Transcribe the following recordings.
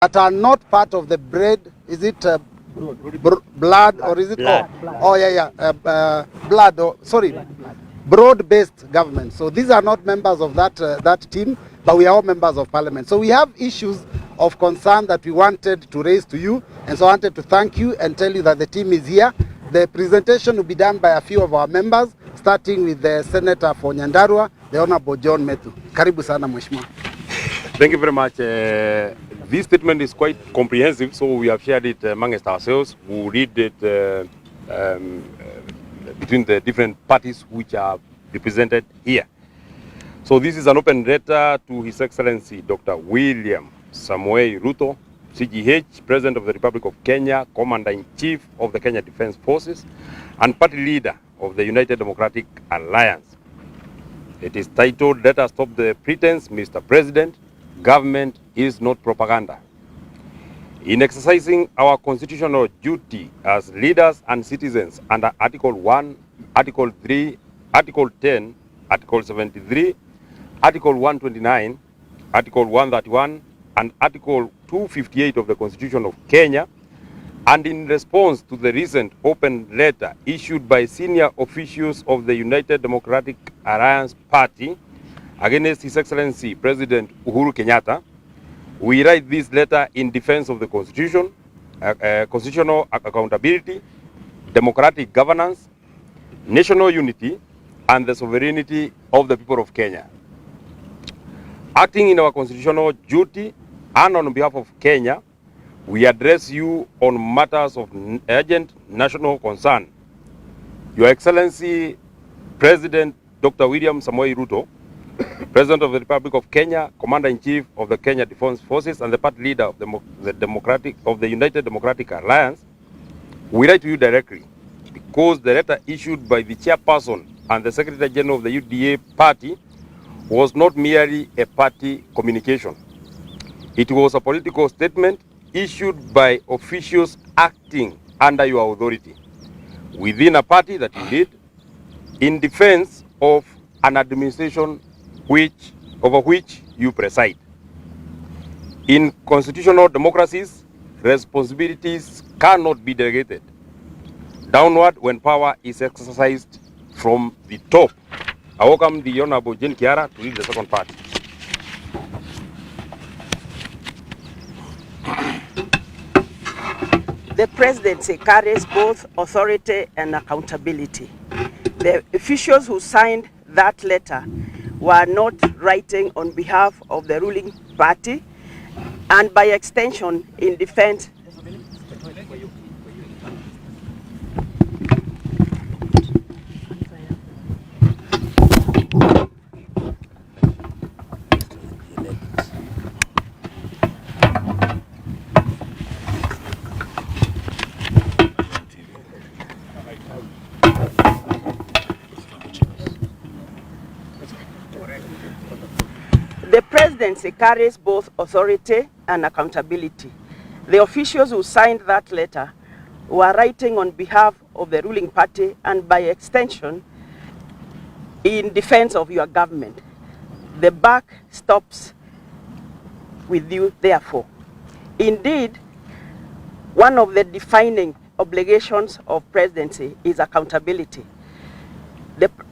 that are not part of the bread. Is it blood or is it blood. Oh yeah, blood or sorry, broad-based government. So these are not members of that team, but we are all members of parliament. So we have issues of concern that we wanted to raise to you, and so I wanted to thank you and tell you that the team is here. The presentation will be done by a few of our members, starting with the Senator for Nyandarua, the Honorable John Methu. Karibu sana mheshimiwa. Thank you very much. This statement is quite comprehensive, so we have shared it amongst ourselves. We'll read it between the different parties which are represented here. So this is an open letter to His Excellency Dr. William Samoei Ruto, CGH, President of the Republic of Kenya, Commander-in-Chief of the Kenya Defense Forces, and Party Leader of the United Democratic Alliance. It is titled, "Let us stop the pretense, Mr. President. Government is not propaganda." In exercising our constitutional duty as leaders and citizens under Article 1, Article 3, Article 10, Article 73, Article 129, Article 131, and Article 258 of the Constitution of Kenya, and in response to the recent open letter issued by senior officials of the United Democratic Alliance Party against His Excellency President Uhuru Kenyatta, we write this letter in defense of the Constitution, constitutional accountability, democratic governance, national unity, and the sovereignty of the people of Kenya. Acting in our constitutional duty and on behalf of Kenya, we address you on matters of urgent national concern. Your Excellency President Dr. William Samoei Ruto, President of the Republic of Kenya, Commander-in-Chief of the Kenya Defense Forces, and the Party Leader of the United Democratic Alliance, we write to you directly because the letter issued by the Chairperson and the Secretary General of the UDA Party was not merely a party communication. It was a political statement issued by officials acting under your authority within a party that you lead in defense of an administration over which you preside. In constitutional democracies, responsibilities cannot be delegated downward when power is exercised from the top. I welcome the Honorable Jane Kiara to read the second part. The presidency carries both authority and accountability. The officials who signed that letter were not writing on behalf of the ruling party and by extension in defense The presidency carries both authority and accountability. The officials who signed that letter were writing on behalf of the ruling party and by extension in defense of your government. The buck stops with you, therefore. Indeed, one of the defining obligations of presidency is accountability.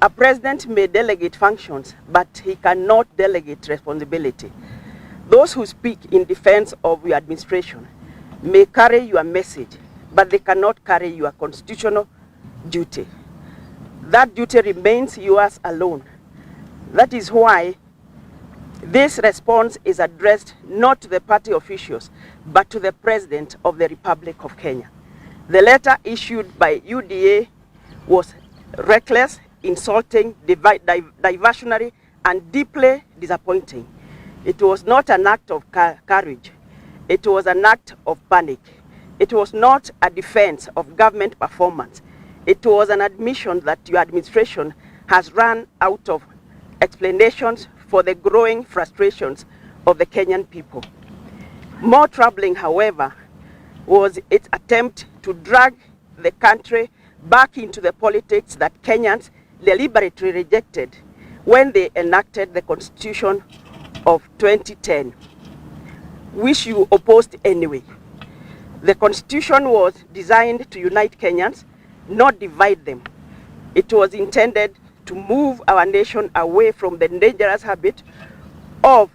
A president may delegate functions, but he cannot delegate responsibility. Those who speak in defense of your administration may carry your message, but they cannot carry your constitutional duty. That duty remains yours alone. That is why this response is addressed not to the party officials, but to the President of the Republic of Kenya. The letter issued by UDA was reckless, insulting, diversionary, and deeply disappointing. It was not an act of courage. It was an act of panic. It was not a defense of government performance. It was an admission that your administration has run out of explanations for the growing frustrations of the Kenyan people. More troubling, however, was its attempt to drag the country back into the politics that Kenyans deliberately rejected when they enacted the Constitution of 2010. which you opposed anyway. The Constitution was designed to unite Kenyans, not divide them. It was intended to move our nation away from the dangerous habit of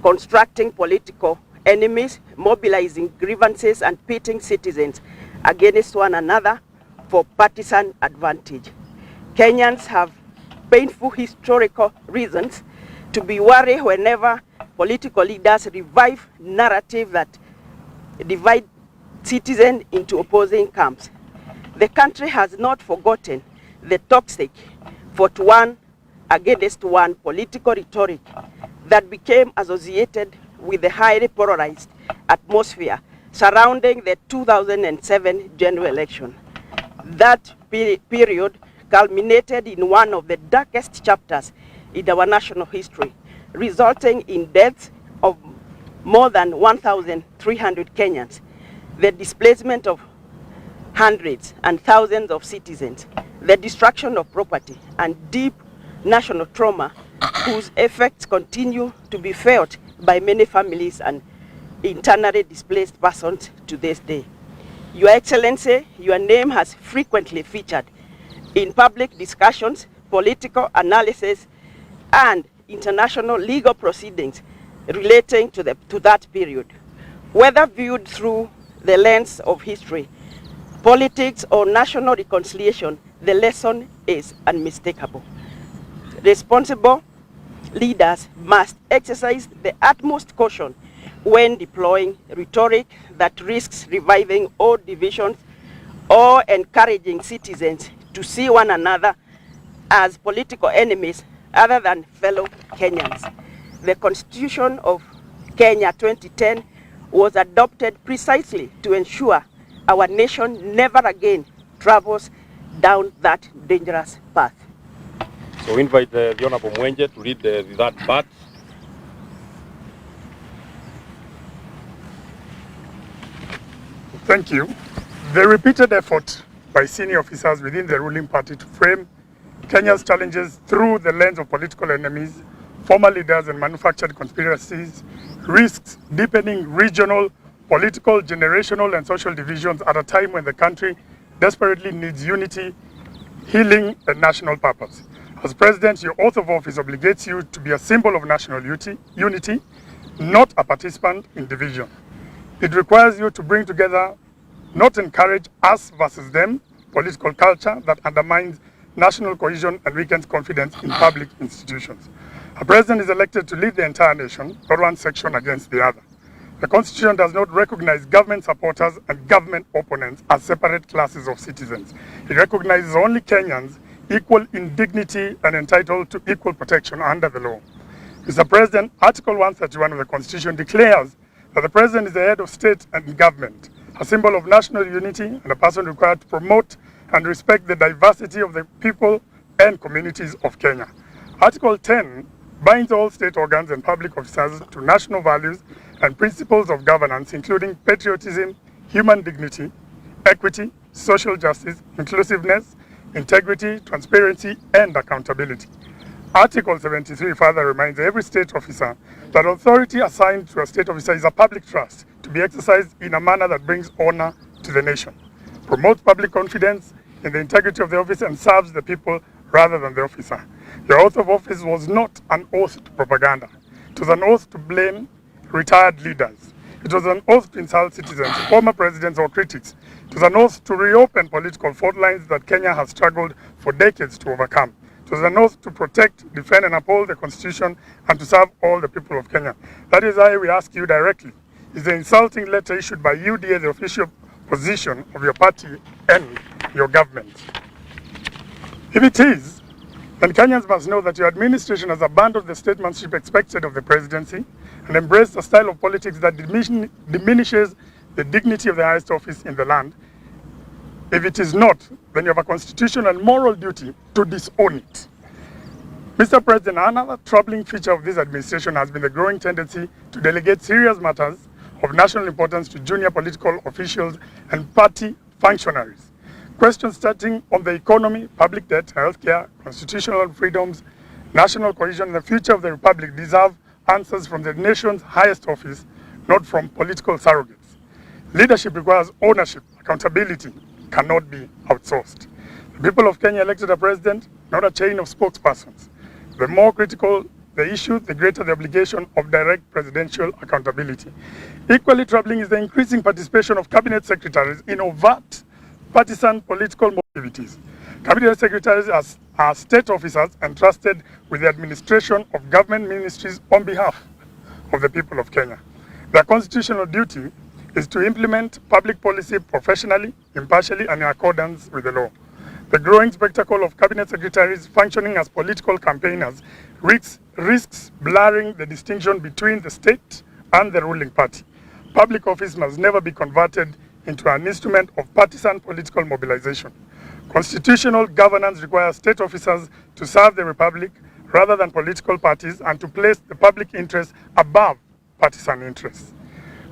constructing political enemies, mobilizing grievances, and pitting citizens against one another for partisan advantage. Kenyans have painful historical reasons to be worried whenever political leaders revive narrative that divide citizens into opposing camps. The country has not forgotten the toxic 41 against one political rhetoric that became associated with the highly polarized atmosphere surrounding the 2007 general election. That period culminated in one of the darkest chapters in our national history, resulting in deaths of more than 1,300 Kenyans, the displacement of hundreds and thousands of citizens, the destruction of property, and deep national trauma whose effects continue to be felt by many families and internally displaced persons to this day. Your Excellency, your name has frequently featured in public discussions, political analysis, and international legal proceedings relating to that period. Whether viewed through the lens of history, politics, or national reconciliation, the lesson is unmistakable. Responsible leaders must exercise the utmost caution when deploying rhetoric that risks reviving old divisions or encouraging citizens to see one another as political enemies other than fellow Kenyans. The Constitution of Kenya 2010 was adopted precisely to ensure our nation never again travels down that dangerous path. So we invite the Honorable Mwenje to read that part. Thank you. The repeated effort by senior officers within the ruling party to frame Kenya's challenges through the lens of political enemies, former leaders, and manufactured conspiracies risks deepening regional, political, generational, and social divisions at a time when the country desperately needs unity, healing, and national purpose. As President, your oath of office obligates you to be a symbol of national unity, not a participant in division. It requires you to bring together, not encourage us versus them, political culture that undermines national cohesion and weakens confidence in public institutions. A president is elected to lead the entire nation, not one section against the other. The Constitution does not recognize government supporters and government opponents as separate classes of citizens. It recognizes only Kenyans equal in dignity and entitled to equal protection under the law. Mr. President, Article 131 of the Constitution declares that the President is the head of state and government, a symbol of national unity and a person required to promote and respect the diversity of the people and communities of Kenya. Article 10 binds all state organs and public officers to national values and principles of governance, including patriotism, human dignity, equity, social justice, inclusiveness, integrity, transparency, and accountability. Article 73 further reminds every state officer that authority assigned to a state officer is a public trust to be exercised in a manner that brings honor to the nation, promotes public confidence in the integrity of the office, and serves the people rather than the officer. The oath of office was not an oath to propaganda. It was an oath to blame retired leaders. It was an oath to insult citizens, former presidents, or critics. It was an oath to reopen political fault lines that Kenya has struggled for decades to overcome. It was an oath to protect, defend, and uphold the Constitution and to serve all the people of Kenya. That is why we ask you directly, is the insulting letter issued by UDA the official position of your party and your government? If it is, then Kenyans must know that your administration has abandoned the statesmanship expected of the presidency and embraced a style of politics that diminishes the dignity of the highest office in the land. If it is not, then you have a constitutional and moral duty to disown it. Mr. President, another troubling feature of this administration has been the growing tendency to delegate serious matters of national importance to junior political officials and party functionaries. Questions starting on the economy, public debt, healthcare, constitutional freedoms, national cohesion, and the future of the republic deserve answers from the nation's highest office not from political surrogates. Leadership requires ownership. Accountability cannot be outsourced. The people of Kenya elected a president, not a chain of spokespersons. The more critical the issue, the greater the obligation of direct presidential accountability. Equally troubling is the increasing participation of cabinet secretaries in overt partisan political activities. Cabinet secretaries are state officers entrusted with the administration of government ministries on behalf of the people of Kenya. Their constitutional duty is to implement public policy professionally, impartially, and in accordance with the law. The growing spectacle of cabinet secretaries functioning as political campaigners risks blurring the distinction between the state and the ruling party. Public office must never be converted into an instrument of partisan political mobilization. Constitutional governance requires state officers to serve the republic rather than political parties and to place the public interest above partisan interests.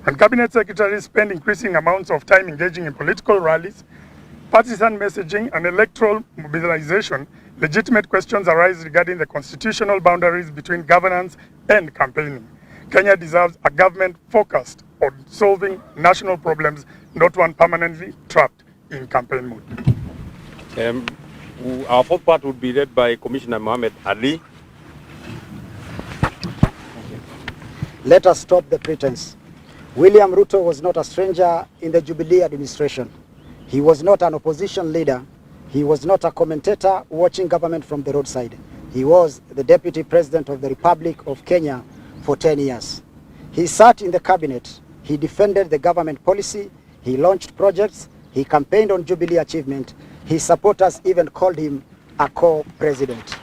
When cabinet secretaries spend increasing amounts of time engaging in political rallies, partisan messaging, and electoral mobilization, legitimate questions arise regarding the constitutional boundaries between governance and campaigning. Kenya deserves a government focused on solving national problems, not one permanently trapped in campaign mode. Our fourth part would be led by Commissioner Mohamed Ali. Let us stop the pretense. William Ruto was not a stranger in the Jubilee administration. He was not an opposition leader. He was not a commentator watching government from the roadside. He was the Deputy President of the Republic of Kenya for 10 years. He sat in the cabinet. He defended the government policy. He launched projects. He campaigned on Jubilee achievement. His supporters even called him a co-president.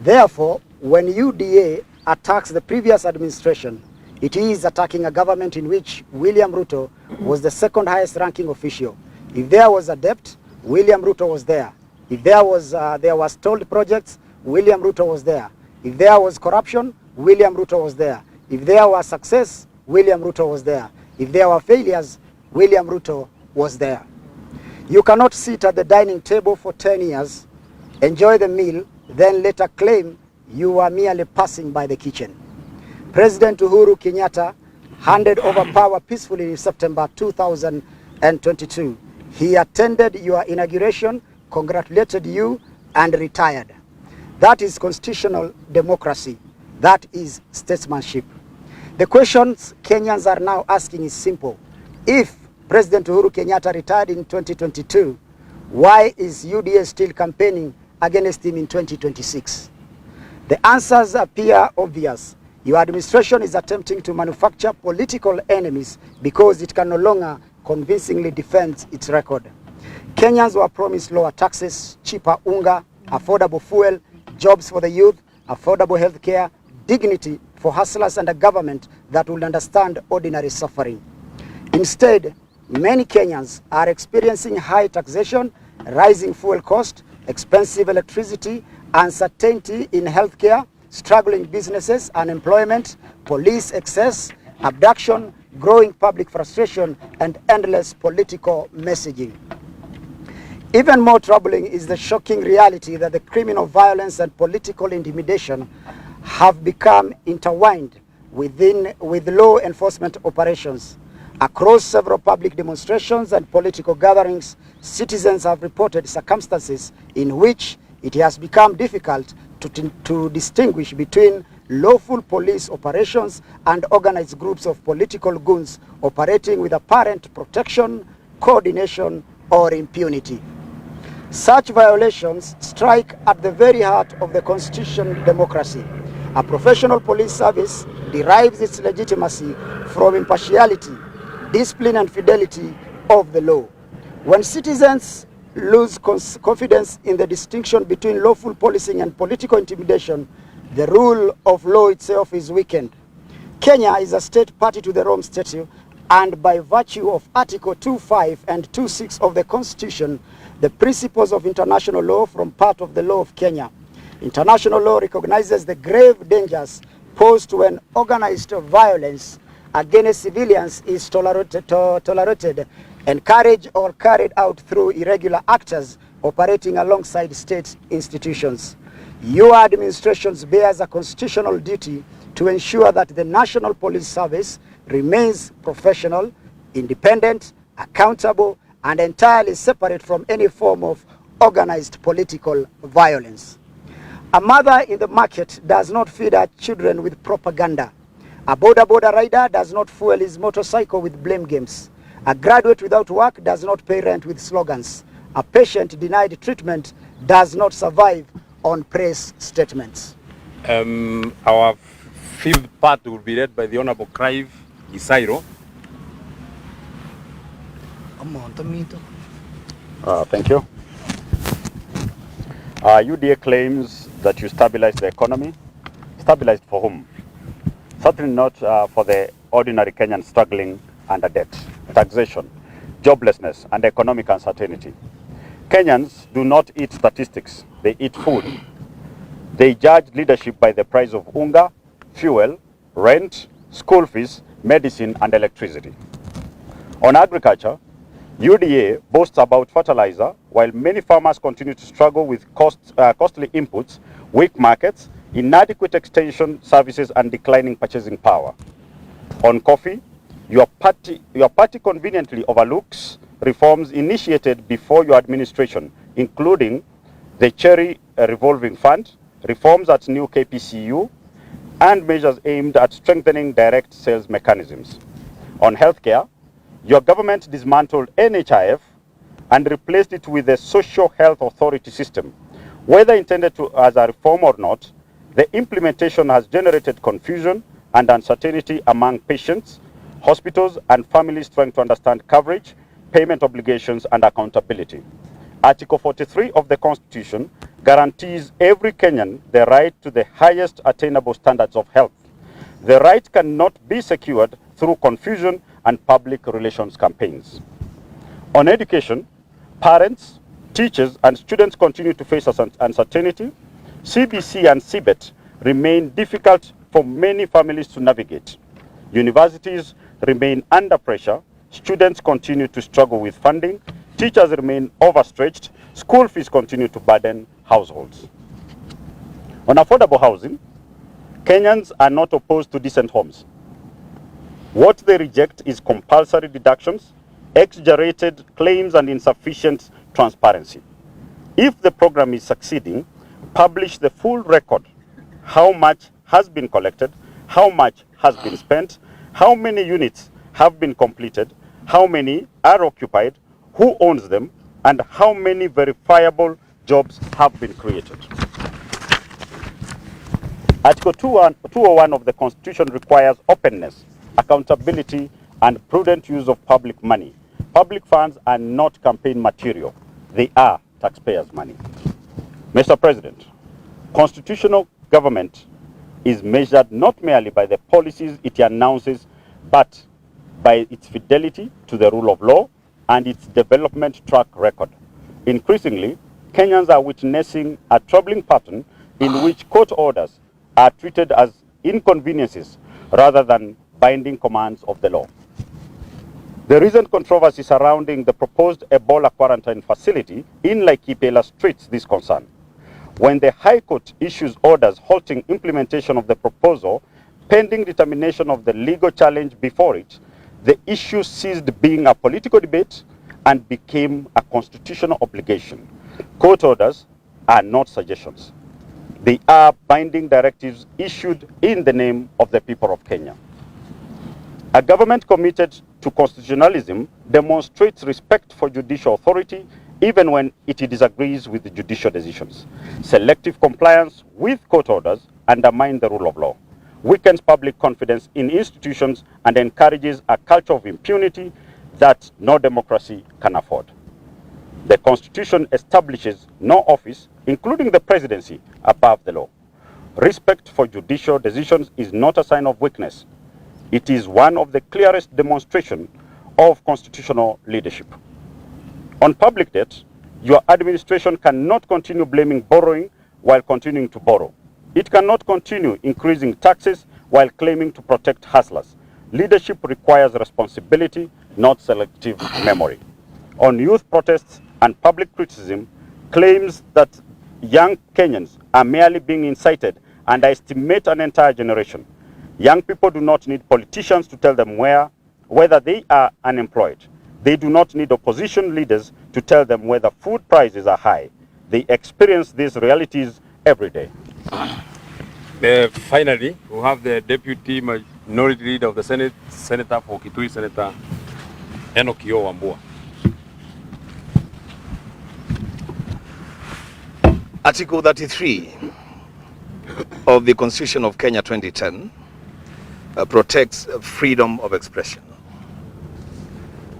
Therefore, when UDA attacks the previous administration, it is attacking a government in which William Ruto was the second highest ranking official. If there was a debt, William Ruto was there. If there was stalled projects, William Ruto was there. If there was corruption, William Ruto was there. If there was success, William Ruto was there. If there were failures, William Ruto was there. You cannot sit at the dining table for 10 years, enjoy the meal, then later claim you are merely passing by the kitchen. President Uhuru Kenyatta handed over power peacefully in September 2022. He attended your inauguration, congratulated you, and retired. That is constitutional democracy. That is statesmanship. The questions Kenyans are now asking is simple. If President Uhuru Kenyatta retired in 2022, why is UDA still campaigning against him in 2026? The answers appear obvious. Your administration is attempting to manufacture political enemies because it can no longer convincingly defend its record. Kenyans were promised lower taxes, cheaper unga, affordable fuel, jobs for the youth, affordable health care, dignity for hustlers, and a government that will understand ordinary suffering. Instead, many Kenyans are experiencing high taxation, rising fuel cost, expensive electricity, uncertainty in healthcare, struggling businesses, unemployment, police excess, abduction, growing public frustration, and endless political messaging. Even more troubling is the shocking reality that the criminal violence and political intimidation have become intertwined with law enforcement operations. Across several public demonstrations and political gatherings, citizens have reported circumstances in which it has become difficult to distinguish between lawful police operations and organized groups of political goons operating with apparent protection, coordination, or impunity. Such violations strike at the very heart of the constitutional democracy. A professional police service derives its legitimacy from impartiality, discipline, and fidelity of the law. When citizens lose confidence in the distinction between lawful policing and political intimidation, the rule of law itself is weakened. Kenya is a state party to the Rome Statute, and by virtue of Article 2.5 and 2.6 of the Constitution, the principles of international law form part of the law of Kenya. International law recognizes the grave dangers posed when organized violence against civilians is tolerated, encouraged, or carried out through irregular actors operating alongside state institutions. Your administration bears a constitutional duty to ensure that the National Police Service remains professional, independent, accountable, and entirely separate from any form of organized political violence. A mother in the market does not feed her children with propaganda. A border rider does not fuel his motorcycle with blame games. A graduate without work does not pay rent with slogans. A patient denied treatment does not survive on press statements. Our fifth part will be led by the Honorable Clive Gisairo. Thank you. UDA claims that you stabilized the economy. Stabilized for whom? Certainly not for the ordinary Kenyan struggling under debt, taxation, joblessness, and economic uncertainty. Kenyans do not eat statistics, they eat food. They judge leadership by the price of unga, fuel, rent, school fees, medicine, and electricity. On agriculture, UDA boasts about fertilizer, while many farmers continue to struggle with costly inputs, weak markets, inadequate extension services, and declining purchasing power. On coffee, your party conveniently overlooks reforms initiated before your administration, including the Cherry Revolving Fund, reforms at new KPCU, and measures aimed at strengthening direct sales mechanisms. On healthcare, your government dismantled NHIF and replaced it with the Social Health Authority system. Whether intended as a reform or not, the implementation has generated confusion and uncertainty among patients, hospitals, and families trying to understand coverage, payment obligations, and accountability. Article 43 of the Constitution guarantees every Kenyan the right to the highest attainable standards of health. The right cannot be secured through confusion and public relations campaigns. On education, parents, teachers, and students continue to face uncertainty. CBC and CBET remain difficult for many families to navigate. Universities remain under pressure. Students continue to struggle with funding. Teachers remain overstretched. School fees continue to burden households. On affordable housing, Kenyans are not opposed to decent homes. What they reject is compulsory deductions, exaggerated claims, and insufficient transparency. If the program is succeeding, publish the full record. How much has been collected, how much has been spent, how many units have been completed, how many are occupied, who owns them, and how many verifiable jobs have been created. Article 201 of the Constitution requires openness, accountability, and prudent use of public money. Public funds are not campaign material. They are taxpayers' money. Mr. President, constitutional government is measured not merely by the policies it announces, but by its fidelity to the rule of law and its development track record. Increasingly, Kenyans are witnessing a troubling pattern in which court orders are treated as inconveniences rather than binding commands of the law. The recent controversy surrounding the proposed Ebola quarantine facility in Laikipia illustrates this concern. When the High Court issues orders halting implementation of the proposal, pending determination of the legal challenge before it, the issue ceased being a political debate and became a constitutional obligation. Court orders are not suggestions. They are binding directives issued in the name of the people of Kenya. A government committed to constitutionalism demonstrates respect for judicial authority even when it disagrees with the judicial decisions. Selective compliance with court orders undermines the rule of law, weakens public confidence in institutions, and encourages a culture of impunity that no democracy can afford. The Constitution establishes no office, including the presidency, above the law. Respect for judicial decisions is not a sign of weakness. It is one of the clearest demonstrations of constitutional leadership. On public debt, your administration cannot continue blaming borrowing while continuing to borrow. It cannot continue increasing taxes while claiming to protect hustlers. Leadership requires responsibility, not selective memory. On youth protests and public criticism, claims that young Kenyans are merely being incited underestimate an entire generation. Young people do not need politicians to tell them whether they are unemployed. They do not need opposition leaders to tell them whether food prices are high. They experience these realities every day. Finally, we have the Deputy Minority Leader of the Senate, Senator for Kitui, Senator Enokio Wambua. Article 33 of the Constitution of Kenya 2010 protects freedom of expression.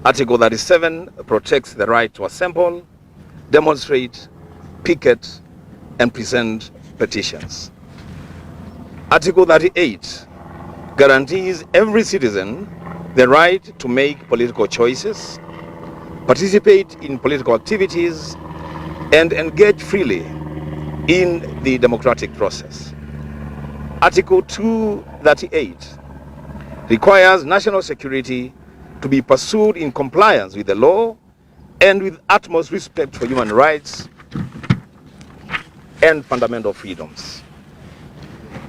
Article 37 protects the right to assemble, demonstrate, picket, and present petitions. Article 38 guarantees every citizen the right to make political choices, participate in political activities, and engage freely in the democratic process. Article 238 requires national security to be pursued in compliance with the law and with utmost respect for human rights and fundamental freedoms.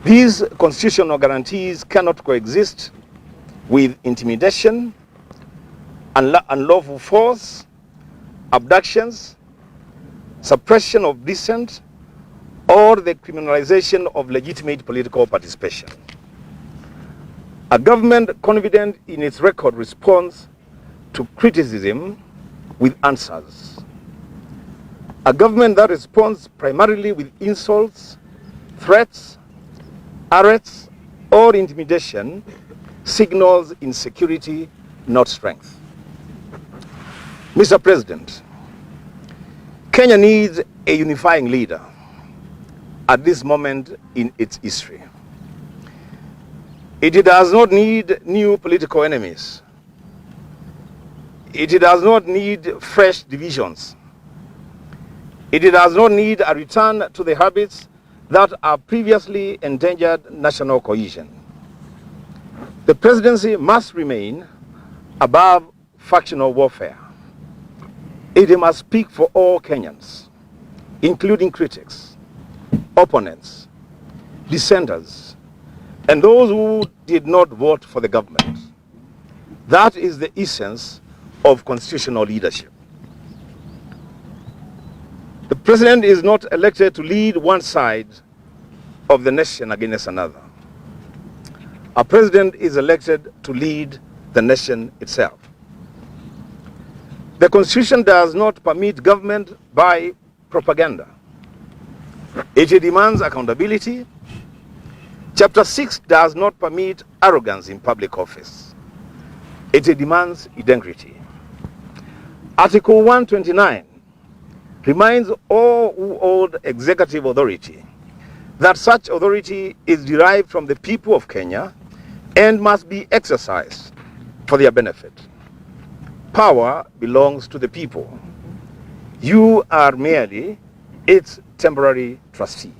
These constitutional guarantees cannot coexist with intimidation, unlawful force, abductions, suppression of dissent, or the criminalization of legitimate political participation. A government confident in its record responds to criticism with answers. A government that responds primarily with insults, threats, arrests, or intimidation signals insecurity, not strength. Mr. President, Kenya needs a unifying leader at this moment in its history. It does not need new political enemies. It does not need fresh divisions. It does not need a return to the habits that have previously endangered national cohesion. The presidency must remain above factional warfare. It must speak for all Kenyans, including critics, opponents, dissenters, and those who did not vote for the government. That is the essence of constitutional leadership. The president is not elected to lead one side of the nation against another. A president is elected to lead the nation itself. The Constitution does not permit government by propaganda. It demands accountability. Chapter 6 does not permit arrogance in public office. It demands integrity. Article 129 reminds all who hold executive authority that such authority is derived from the people of Kenya and must be exercised for their benefit. Power belongs to the people. You are merely its temporary trustee.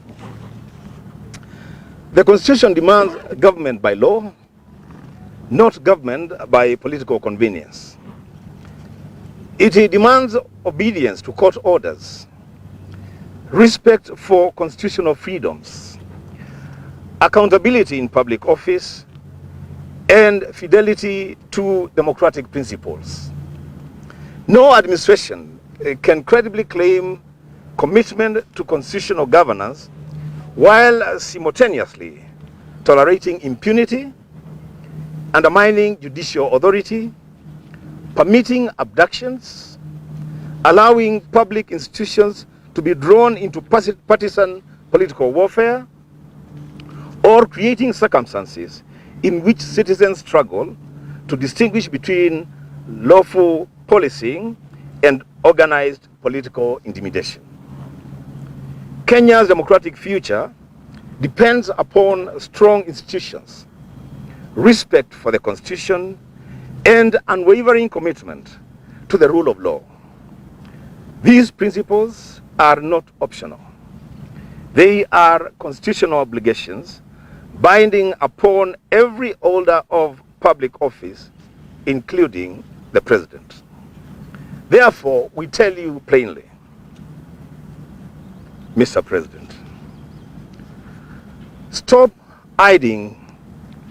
The Constitution demands government by law, not government by political convenience. It demands obedience to court orders, respect for constitutional freedoms, accountability in public office, and fidelity to democratic principles. No administration can credibly claim commitment to constitutional governance while simultaneously tolerating impunity, undermining judicial authority, permitting abductions, allowing public institutions to be drawn into partisan political warfare, or creating circumstances in which citizens struggle to distinguish between lawful policing and organized political intimidation. Kenya's democratic future depends upon strong institutions, respect for the Constitution, and unwavering commitment to the rule of law. These principles are not optional. They are constitutional obligations binding upon every holder of public office, including the president. Therefore, we tell you plainly, Mr. President, stop hiding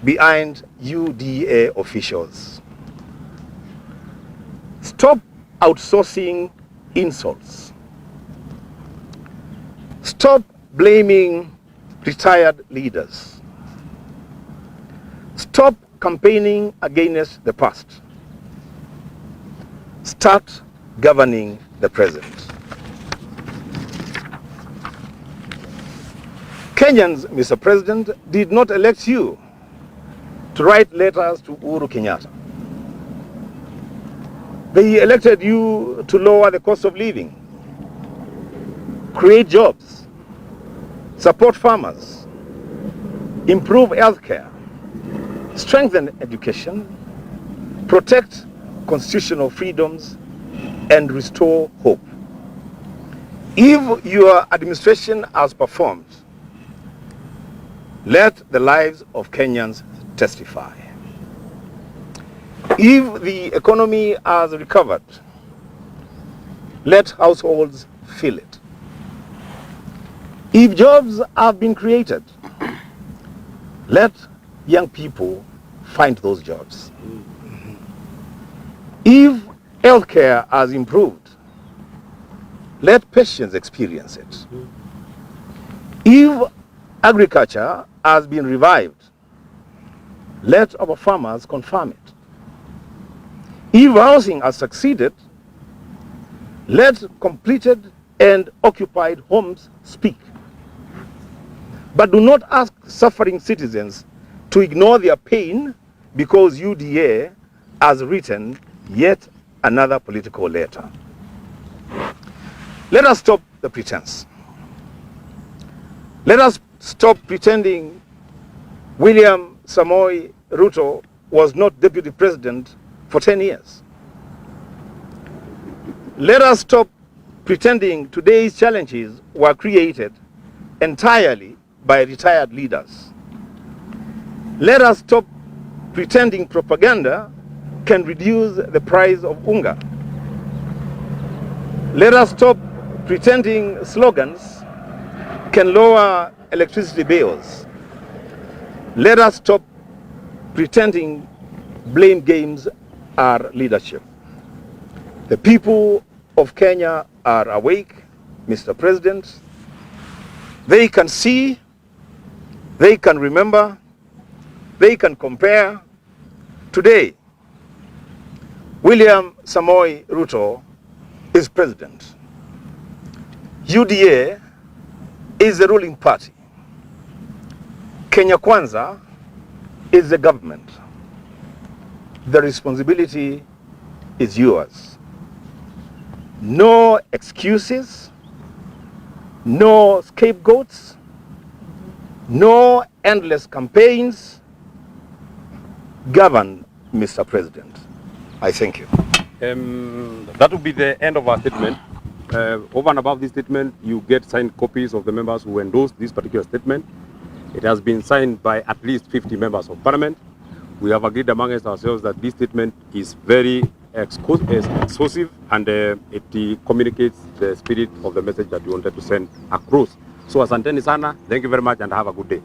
behind UDA officials. Stop outsourcing insults. Stop blaming retired leaders. Stop campaigning against the past. Start governing the present. Kenyans, Mr. President, did not elect you to write letters to Uhuru Kenyatta. They elected you to lower the cost of living, create jobs, support farmers, improve healthcare, strengthen education, protect constitutional freedoms, and restore hope. If your administration has performed, let the lives of Kenyans testify. If the economy has recovered, let households feel it. If jobs have been created, let young people find those jobs. If healthcare has improved, let patients experience it. If agriculture has been revived, let our farmers confirm it. If housing has succeeded, let completed and occupied homes speak. But do not ask suffering citizens to ignore their pain because UDA has written yet another political letter. Let us stop the pretense. Let us stop pretending William Samoei Ruto was not deputy president for 10 years. Let us stop pretending today's challenges were created entirely by retired leaders. Let us stop pretending propaganda can reduce the price of unga. Let us stop pretending slogans can lower electricity bills. Let us stop pretending blame games are leadership. The people of Kenya are awake, Mr. President. They can see, they can remember, they can compare. Today, William Samoei Ruto is president. UDA is the ruling party. Kenya Kwanza is the government. The responsibility is yours. No excuses, no scapegoats, no endless campaigns. Govern, Mr. President. I thank you. That will be the end of our statement. Over and above this statement, you get signed copies of the members who endorsed this particular statement. It has been signed by at least 50 members of parliament. We have agreed amongst ourselves that this statement is very exclusive and it communicates the spirit of the message that we wanted to send across. So asanteni sana, thank you very much and have a good day.